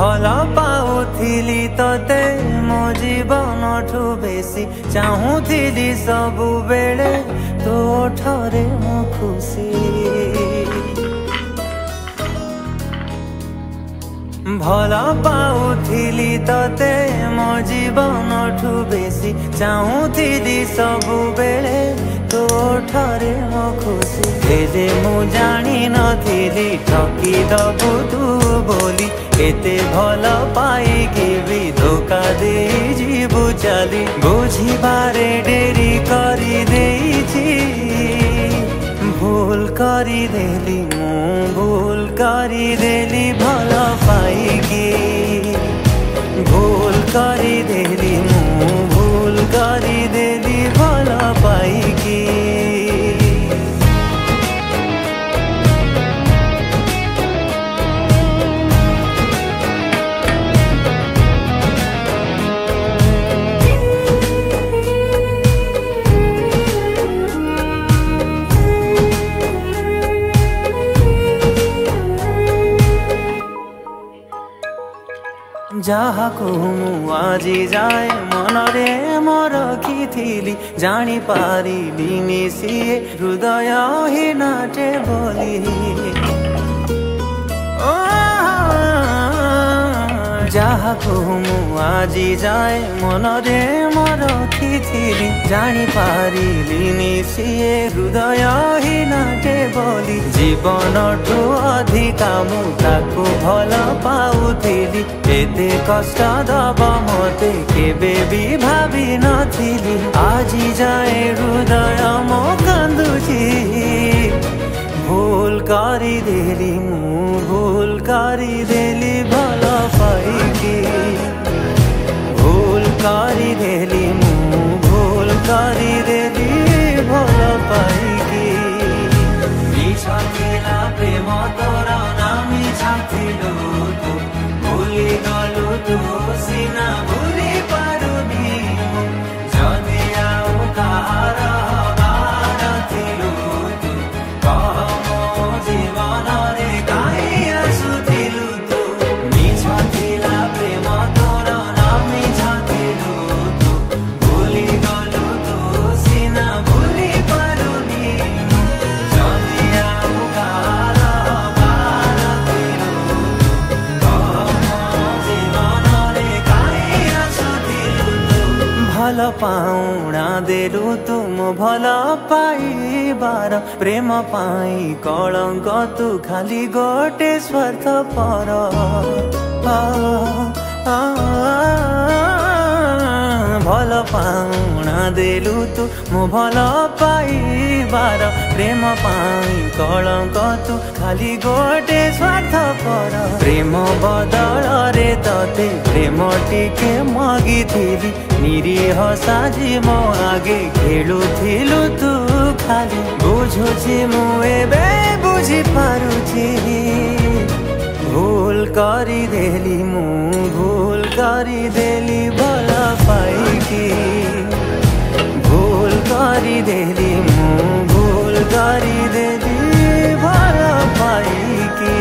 भल पाउथिली तते मो जीवन ठू बेसी चाहूथिली सबु बेले तो ठरे मो खुशी भल पाउथिली तते मो जीवन ठू बेसी चाहूथिली सबु बेले तो ठरे मो खुशी हेले मु जानी नथिली ठकी दबु तू बोली एते भल पाइकी भी धोखा दे जीवु चली बुझिबारे डेरी करी देइछि भूल करी देली मु भूल करी देली भल पाइकी भूल करी देली मु भूल करी देली भल पाइकी जहाको आजी जाए मनरे मोर रखिथिली जानी पारिलिनी सिए हृदय ही नाटे बोली जहाको आजी जाए मनरे मोर रखिथिली जानी पारिलिनी सिए हृदय ही नाटे बोली जीवन ठू अधिका मु ताकू भल पाउथिली एते कष्ट दब मते केबे भी भावी नथिली आजी जाए हृदय मो कांदुची भूल करी देली मु भूल करी देली भल पाइकी भूल करी देली मु भूल करी देली भल पाइकी मिछा थिला प्रेम तोर नामी छाथिलु तू भूली गलु तू सिना भूली पारुनी जदि आउ कहार हबार थिलु तू कह मो जीवन रे काहे आसुथिलु तू मिछा थिला प्रेम तोर नामी छाथिलु तू भूली गलु तू सिना भूली पारुनी जदि आउ कहार हबार थिलु कह मो जीवन रे काहे आसुथिलु तू भल पाउणा देलु तुम भल पाइबार प्रेम पाई कलंक तू खाली गोटे स्वार्थ पर भल पाउणा देलु तू मो भल पाइबार प्रेम पाई कलंक तू खाली गोटे स्वार्थ पर प्रेम बदल रे तते प्रेम टिके मगिथिली निरीह साजी मो आगे खेलुथिलु तू खाली बुझुछि मु एबे बुझि पारुछि भूल करी देली मु भूल करी देली भल पाइकी भूल करी देली मु भूल करी देली भल पाइकी।